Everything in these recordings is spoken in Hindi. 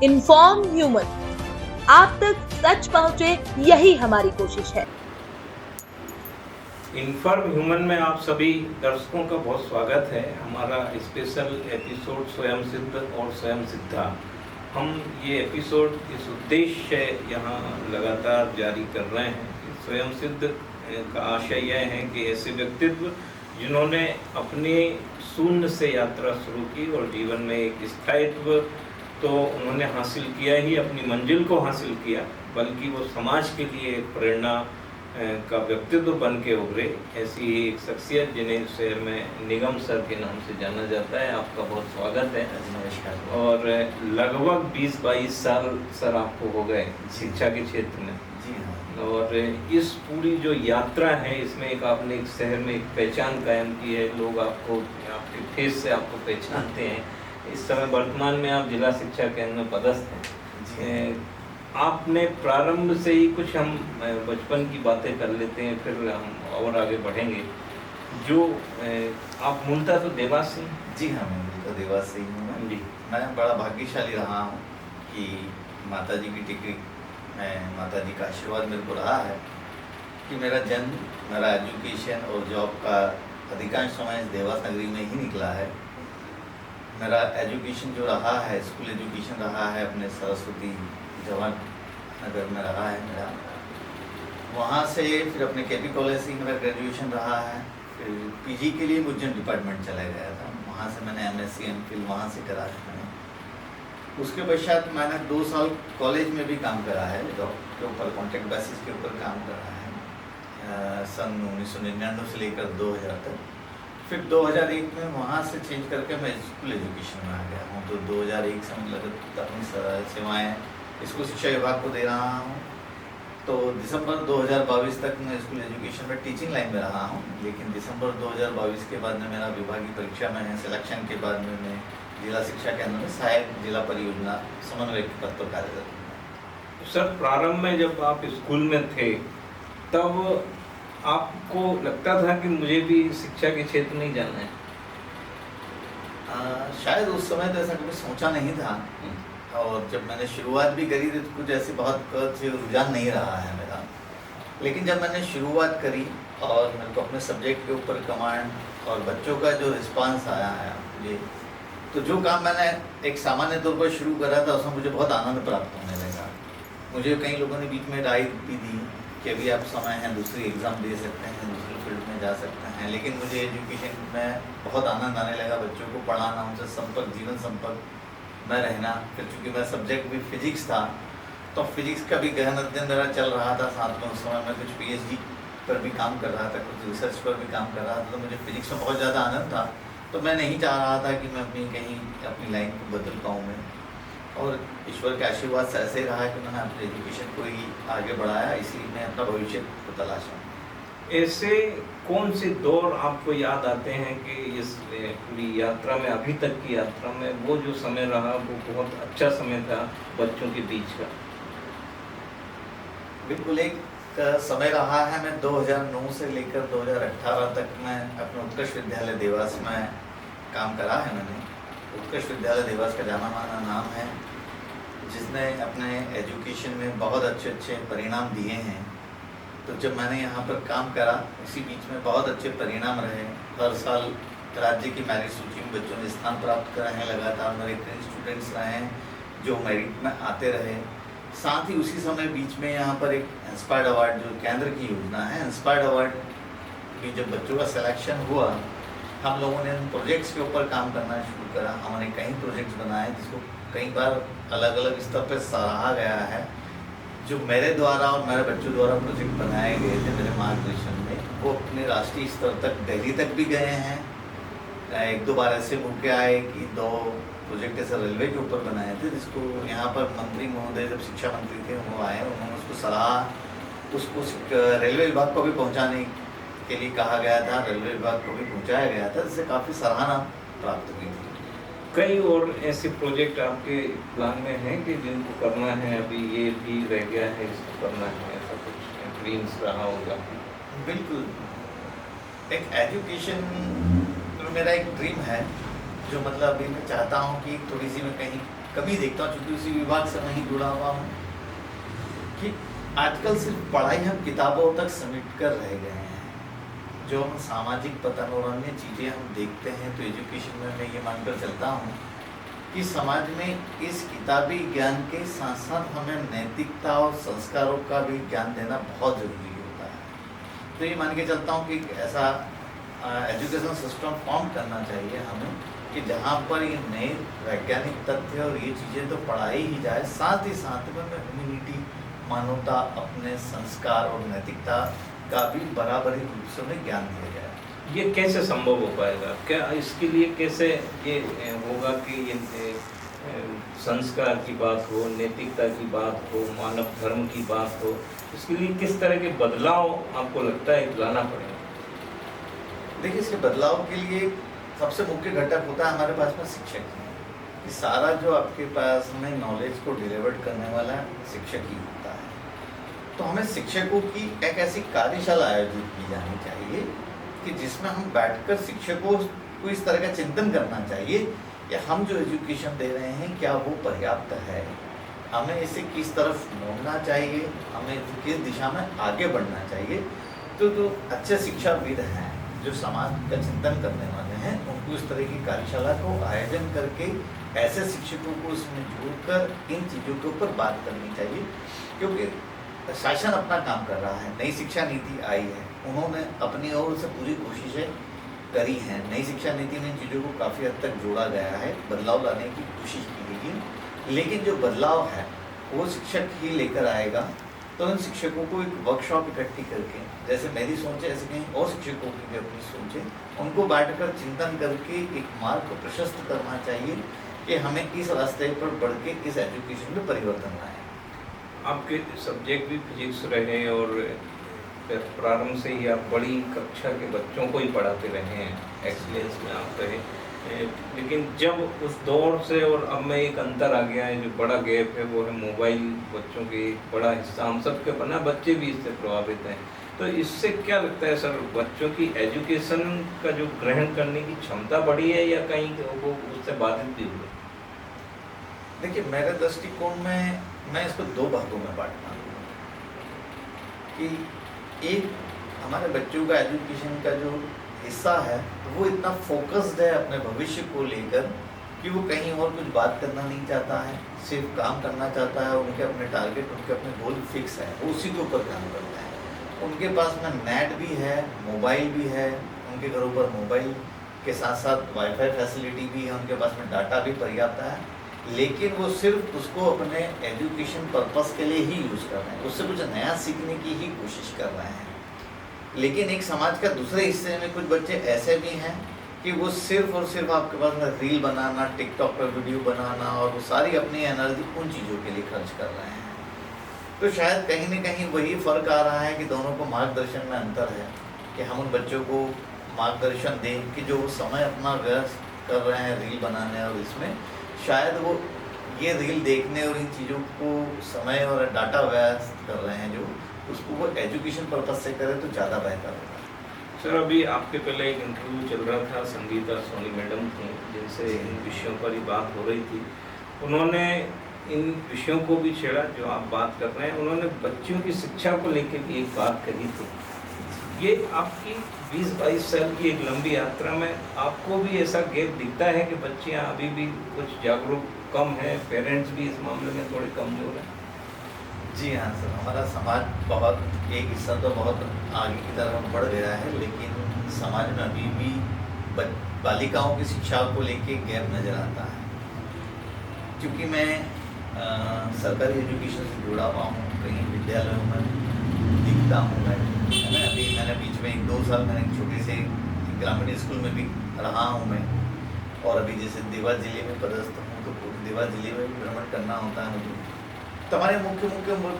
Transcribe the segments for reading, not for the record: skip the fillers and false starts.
इन्फॉर्म ह्यूमन, आप तक सच पहुंचे, यही हमारी कोशिश है। इन्फॉर्म ह्यूमन में आप सभी दर्शकों का बहुत स्वागत है। हमारा स्पेशल एपिसोड स्वयं सिद्ध और स्वयं सिद्धा। हम ये एपिसोड इस उद्देश्य से यहाँ लगातार जारी कर रहे हैं कि स्वयं सिद्ध का आशय यह है कि ऐसे व्यक्तित्व जिन्होंने अपने शून्य से यात्रा शुरू की और जीवन में एक स्थायित्व तो उन्होंने हासिल किया ही, अपनी मंजिल को हासिल किया, बल्कि वो समाज के लिए एक प्रेरणा का व्यक्तित्व बन के उभरे। ऐसी ही एक शख्सियत जिन्हें शहर में निगम सर के नाम से जाना जाता है। आपका बहुत स्वागत है। नमस्कार। और लगभग 20-22 साल सर आपको हो गए शिक्षा के क्षेत्र में। जी हाँ। और इस पूरी जो यात्रा है इसमें एक आपने एक शहर में एक पहचान कायम की है। लोग आपको आपके फेस से आपको पहचानते हैं। इस समय वर्तमान में आप जिला शिक्षा केंद्र में पदस्थ हैं। आपने प्रारंभ से ही कुछ हम बचपन की बातें कर लेते हैं, फिर हम और आगे बढ़ेंगे। जो आप मूलतः तो देवास से? जी हाँ, मैं मूलतः देवास से ही हूँ। जी। मैं बड़ा भाग्यशाली रहा हूँ कि माता जी की टिकरी में माता जी का आशीर्वाद मेरे को रहा है कि मेरा जन्म, मेरा एजुकेशन और जॉब का अधिकांश समय देवास नगरी में ही निकला है। मेरा एजुकेशन जो रहा है, स्कूल एजुकेशन रहा है अपने सरस्वती जवाहर नगर में रहा है मेरा। वहाँ से फिर अपने केपी कॉलेज से मेरा ग्रेजुएशन रहा है। फिर पीजी के लिए मुझे डिपार्टमेंट चला गया था। वहाँ से मैंने एमएससी एमफिल वहाँ से करा है मैंने। उसके पश्चात मैंने 2 साल कॉलेज में भी काम करा है, जॉब के ऊपर कॉन्ट्रैक्ट बेसिस के ऊपर काम करा है सन 1999 से लेकर 2000 तक। फिर 2001 में वहाँ से चेंज करके मैं स्कूल एजुकेशन में आ गया हूँ। तो 2001 से मतलब अपनी सेवाएँ स्कूल शिक्षा विभाग को दे रहा हूँ। तो दिसंबर 2022 तक मैं स्कूल एजुकेशन में टीचिंग लाइन में रहा हूँ। लेकिन दिसंबर 2022 के बाद में मेरा विभागीय परीक्षा में सिलेक्शन के बाद में मैं जिला शिक्षा केंद्र में सहायक जिला परियोजना समन्वय के पद पर कार्यरत हूँ। सर, प्रारंभ में जब आप स्कूल में थे तब आपको लगता था कि मुझे भी शिक्षा के क्षेत्र में जाना है? शायद उस समय तो ऐसा कभी सोचा नहीं था। और जब मैंने शुरुआत भी करी थी तो कुछ ऐसे बहुत रुझान नहीं रहा है मेरा। लेकिन जब मैंने शुरुआत करी और मेरे को अपने सब्जेक्ट के ऊपर कमांड और बच्चों का जो रिस्पांस आया है मुझे, तो जो काम मैंने एक सामान्य तौर पर शुरू करा था उसमें मुझे बहुत आनंद प्राप्त होने लगा। मुझे कई लोगों ने बीच में राय भी दी कि अभी आप समय है, दूसरी एग्ज़ाम दे सकते हैं, दूसरी फील्ड में जा सकते हैं। लेकिन मुझे एजुकेशन में बहुत आनंद आने लगा। बच्चों को पढ़ाना, उनसे संपर्क, जीवन संपर्क में रहना। फिर चूँकि मेरा सब्जेक्ट भी फिजिक्स था तो फिजिक्स का भी गहन अध्ययन मेरा चल रहा था। साथ में उस समय मैं कुछ पीएचडी पर भी काम कर रहा था, कुछ रिसर्च पर भी काम कर रहा था। तो मुझे फिजिक्स में बहुत ज़्यादा आनंद था। तो मैं नहीं चाह रहा था कि मैं अपनी लाइन को बदल पाऊँ मैं। और ईश्वर के आशीर्वाद से ऐसे ही रहा कि मैंने अपने एजुकेशन को ही आगे बढ़ाया। इसलिए मैं अपना भविष्य को तलाशा हूँ। ऐसे कौन से दौर आपको याद आते हैं कि इस पूरी यात्रा में, अभी तक की यात्रा में, वो जो समय रहा वो बहुत अच्छा समय था बच्चों के बीच का? बिल्कुल एक समय रहा है। मैं 2009 से लेकर 2018 तक मैं अपने उत्कृष्ट विद्यालय देवास में काम करा है मैंने। उत्कृष्ट विद्यालय देवास का जाना माना नाम है, जिसने अपने एजुकेशन में बहुत अच्छे अच्छे परिणाम दिए हैं। तो जब मैंने यहाँ पर काम करा उसी बीच में बहुत अच्छे परिणाम रहे। हर साल राज्य की मेरिट सूची में बच्चों ने स्थान प्राप्त करे हैं। लगातार मेरे कई स्टूडेंट्स रहे हैं जो मेरिट में आते रहे। साथ ही उसी समय बीच में यहाँ पर एक इंस्पायर्ड अवार्ड जो केंद्र की योजना है, इंस्पायर्ड अवार्ड की जब बच्चों का सिलेक्शन हुआ, हम लोगों ने उन प्रोजेक्ट्स के ऊपर काम करना शुरू करा। हमने कई प्रोजेक्ट्स बनाए जिसको कई बार अलग अलग स्तर पर सराहा गया है। जो मेरे द्वारा और मेरे बच्चों द्वारा प्रोजेक्ट बनाए गए थे मेरे मार्गदर्शन में, वो अपने राष्ट्रीय स्तर तक, दिल्ली तक भी गए हैं। 1-2 बार ऐसे मौके आए कि 2 प्रोजेक्ट ऐसे रेलवे के ऊपर बनाए थे, जिसको यहाँ पर मंत्री महोदय जब शिक्षा मंत्री थे वो आए, उन्होंने उसको सराहा। उसको रेलवे विभाग को भी पहुँचाने के लिए कहा गया था, रेलवे विभाग को भी पहुँचाया गया था, जिससे काफ़ी सराहना प्राप्त हुई थी। कई और ऐसे प्रोजेक्ट आपके प्लान में हैं कि जिनको करना है, अभी ये भी रह गया है इसको करना है, ऐसा कुछ ड्रीम्स रहा होगा? बिल्कुल, एक एजुकेशन मेरा एक ड्रीम है जो मतलब अभी मैं चाहता हूँ कि थोड़ी सी मैं कहीं कभी देखता हूँ, चूँकि उसी विभाग से मैं ही जुड़ा हुआ हूँ, कि आजकल सिर्फ पढ़ाई हम किताबों तक समेट कर रह गए हैं। जो हम सामाजिक पतन और अन्य चीज़ें हम देखते हैं, तो एजुकेशन में मैं ये मानकर चलता हूँ कि समाज में इस किताबी ज्ञान के साथ साथ हमें नैतिकता और संस्कारों का भी ज्ञान देना बहुत ज़रूरी होता है। तो ये मान के चलता हूँ कि ऐसा एजुकेशन सिस्टम फॉर्म करना चाहिए हमें कि जहाँ पर ये नए वैज्ञानिक तथ्य और ये चीज़ें तो पढ़ाई ही जाए, साथ ही साथ में ह्यूमैनिटी, मानवता, अपने संस्कार और नैतिकता का भी बराबरी रूप से उन्हें ज्ञान दिया जाए। ये कैसे संभव हो पाएगा? क्या इसके लिए कैसे ये होगा कि ये संस्कार की बात हो, नैतिकता की बात हो, मानव धर्म की बात हो, इसके लिए किस तरह के बदलाव आपको लगता है लाना पड़ेगा? देखिए, इसके बदलाव के लिए सबसे मुख्य घटक होता है हमारे पास में शिक्षक ही। कि सारा जो आपके पास में नॉलेज को डिलीवर करने वाला शिक्षक ही होता है। तो हमें शिक्षकों की एक ऐसी कार्यशाला आयोजित की जानी चाहिए कि जिसमें हम बैठकर शिक्षकों को इस तरह का चिंतन करना चाहिए कि हम जो एजुकेशन दे रहे हैं क्या वो पर्याप्त है, हमें इसे किस तरफ मोड़ना चाहिए, हमें किस दिशा में आगे बढ़ना चाहिए। तो जो अच्छे शिक्षाविद हैं, जो समाज का चिंतन करने वाले हैं, उनको इस तरह की कार्यशाला को आयोजन करके ऐसे शिक्षकों को इसमें जोड़कर इन चीज़ों के ऊपर बात करनी चाहिए। क्योंकि शासन अपना काम कर रहा है, नई शिक्षा नीति आई है, उन्होंने अपनी ओर से पूरी कोशिशें करी हैं। नई शिक्षा नीति में इन चीज़ों को काफ़ी हद तक जोड़ा गया है, बदलाव लाने की कोशिश की गई, लेकिन जो बदलाव है वो शिक्षक ही लेकर आएगा। तो इन शिक्षकों को एक वर्कशॉप इकट्ठी करके, जैसे मेरी सोच है ऐसे कहीं और शिक्षकों की भी अपनी सोच है, उनको बैठकर चिंतन करके एक मार्ग को प्रशस्त करना चाहिए कि हमें इस रास्ते पर बढ़ के इस एजुकेशन में परिवर्तन लाए। आपके सब्जेक्ट भी फिजिक्स रहे और प्रारंभ से ही आप बड़ी कक्षा के बच्चों को ही पढ़ाते रहे हैं, एक्सीलेंस में आप रहे, लेकिन जब उस दौर से और अब में एक अंतर आ गया है, जो बड़ा गैप है वो है मोबाइल। बच्चों के एक बड़ा हिस्सा हम सब के बना, बच्चे भी इससे प्रभावित हैं। तो इससे क्या लगता है सर, बच्चों की एजुकेशन का जो ग्रहण करने की क्षमता बढ़ी है या कहीं वो उससे बाधित भी हुए? देखिए, मेरे दृष्टिकोण में मैं इसको दो भागों में बांटता हूँ कि एक हमारे बच्चों का एजुकेशन का जो हिस्सा है वो इतना फोकस्ड है अपने भविष्य को लेकर कि वो कहीं और कुछ बात करना नहीं चाहता है, सिर्फ काम करना चाहता है। उनके अपने टारगेट, उनके अपने गोल फिक्स है, वो उसी के ऊपर काम करता है। उनके पास में नेट भी है, मोबाइल भी है, उनके घरों पर मोबाइल के साथ साथ वाईफाई फैसिलिटी भी है, उनके पास में डाटा भी पर्याप्त है, लेकिन वो सिर्फ उसको अपने एजुकेशन पर्पस के लिए ही यूज़ कर रहे हैं, उससे कुछ नया सीखने की ही कोशिश कर रहे हैं। लेकिन एक समाज का दूसरे हिस्से में कुछ बच्चे ऐसे भी हैं कि वो सिर्फ और सिर्फ आपके पास में रील बनाना, टिकटॉक पर वीडियो बनाना और वो सारी अपनी एनर्जी उन चीज़ों के लिए खर्च कर रहे हैं। तो शायद कहीं न कहीं वही फ़र्क आ रहा है कि दोनों को मार्गदर्शन में अंतर है कि हम उन बच्चों को मार्गदर्शन दें कि जो वो समय अपना व्यस्त कर रहे हैं रील बनाने और इसमें, शायद वो ये रील देखने और इन चीज़ों को समय और डाटा व्यस्त कर रहे हैं, जो उसको वो एजुकेशन पर्पस से करें तो ज़्यादा बेहतर होगा। सर, अभी आपके पहले एक इंटरव्यू चल रहा था, संगीता सोनी मैडम थी जिनसे इन विषयों पर ही बात हो रही थी। उन्होंने इन विषयों को भी छेड़ा जो आप बात कर रहे हैं। उन्होंने बच्चों की शिक्षा को लेकर भी एक बात कही थी। ये आपकी 20-22 साल की एक लंबी यात्रा में आपको भी ऐसा गैप दिखता है कि बच्चियाँ अभी भी कुछ जागरूक कम हैं, पेरेंट्स भी इस मामले में थोड़े कमज़ोर हैं? जी हाँ सर, हमारा समाज बहुत, एक हिस्सा तो बहुत आगे की तरफ बढ़ गया है, लेकिन समाज में अभी भी बालिकाओं की शिक्षा को लेके गैप नज़र आता है। क्योंकि मैं सरकारी एजुकेशन से जुड़ा हुआ हूँ, कहीं विद्यालयों में दिखता हूँ मैं, है ना। अभी मैंने बीच में 1-2 साल मैंने एक छोटे से ग्रामीण स्कूल में भी रहा हूँ मैं, और अभी जैसे देवास जिले में पदस्थ हूँ तो पूरे देवास जिले में भी भ्रमण करना होता है मुझे। तो हमारे मुख्य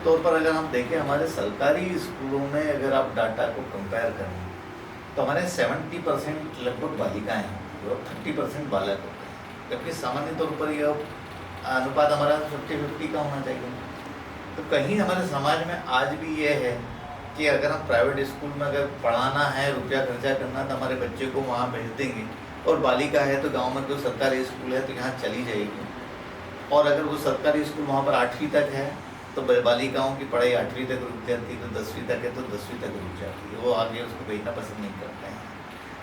तौर पर अगर हम देखें, हमारे सरकारी स्कूलों में अगर आप डाटा को कंपेयर करें तो हमारे 70% लगभग बालिकाएँ हैं और 30% बालक होते हैं, जबकि सामान्य तौर पर यह अनुपात हमारा 50-50 का होना चाहिए। तो कहीं हमारे समाज में आज भी ये है कि अगर हम प्राइवेट स्कूल में अगर पढ़ाना है, रुपया खर्चा करना, तो हमारे बच्चे को वहाँ भेज देंगे, और बालिका है तो गांव में कोई सरकारी स्कूल है तो यहाँ चली जाएगी। और अगर वो सरकारी स्कूल वहाँ पर 8वीं तक है तो बालिकाओं की पढ़ाई 8वीं तक रुक जाती है, तो 10वीं तक है तो 10वीं तक रुक जाती है, वो आगे उसको भेजना पसंद नहीं करते हैं।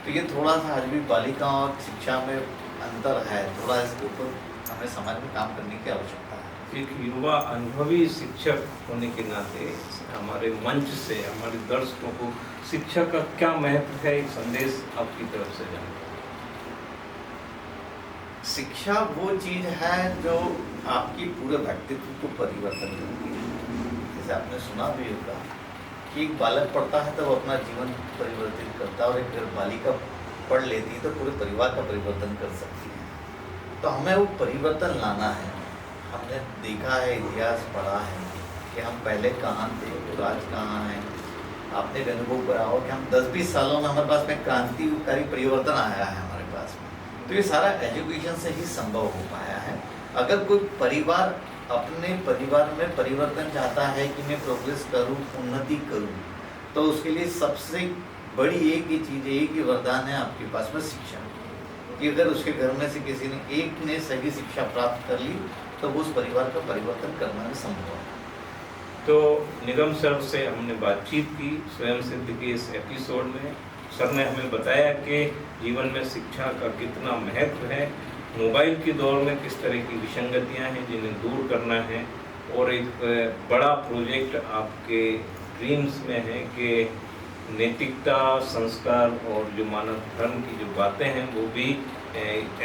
तो ये थोड़ा सा आज भी बालिकाओं और शिक्षा में अंतर है, थोड़ा इसके ऊपर हमें समाज में काम करने की आवश्यकता है। एक युवा अनुभवी शिक्षक होने के नाते हमारे मंच से हमारे दर्शकों को शिक्षा का क्या महत्व है, एक संदेश आपकी तरफ से जाना। शिक्षा वो चीज़ है जो आपकी पूरे व्यक्तित्व को परिवर्तन करती है। जैसे आपने सुना भी होगा कि एक बालक पढ़ता है तो वो अपना जीवन परिवर्तित करता है, और एक अगर बालिका पढ़ लेती है तो पूरे परिवार का परिवर्तन कर सकती है। तो हमें वो परिवर्तन लाना है। हमने देखा है, इतिहास पढ़ा है कि हम पहले कहाँ थे और आज कहाँ हैं। आपने भी अनुभव करा हो कि हम 10-20 सालों में हमारे पास में क्रांतिकारी परिवर्तन आया है हमारे पास में। तो ये सारा एजुकेशन से ही संभव हो पाया है। अगर कोई परिवार अपने परिवार में परिवर्तन चाहता है कि मैं प्रोग्रेस करूं, उन्नति करूं, तो उसके लिए सबसे बड़ी एक ही चीज़, एक ही वरदान है आपके पास में शिक्षा। कि अगर उसके घर में से किसी ने एक ने सही शिक्षा प्राप्त कर ली तो वो उस परिवार का परिवर्तन करना भी संभव है। तो निगम सर से हमने बातचीत की स्वयं सिद्ध के इस एपिसोड में। सर ने हमें बताया कि जीवन में शिक्षा का कितना महत्व है, मोबाइल के दौर में किस तरह की विसंगतियां हैं जिन्हें दूर करना है, और एक बड़ा प्रोजेक्ट आपके ड्रीम्स में है कि नैतिकता, संस्कार और जो मानव धर्म की जो बातें हैं वो भी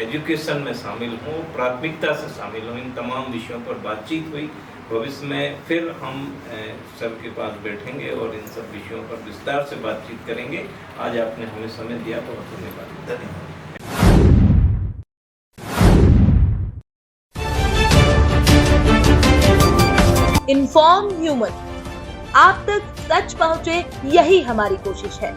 एजुकेशन में शामिल हों, प्राथमिकता से शामिल हों। इन तमाम विषयों पर बातचीत हुई। भविष्य में फिर हम सर के पास बैठेंगे और इन सब विषयों पर विस्तार से बातचीत करेंगे। आज आपने हमें समय दिया, बहुत धन्यवाद। धन्यवाद। इन्फॉर्म ह्यूमन, आप तक सच पहुंचे, यही हमारी कोशिश है।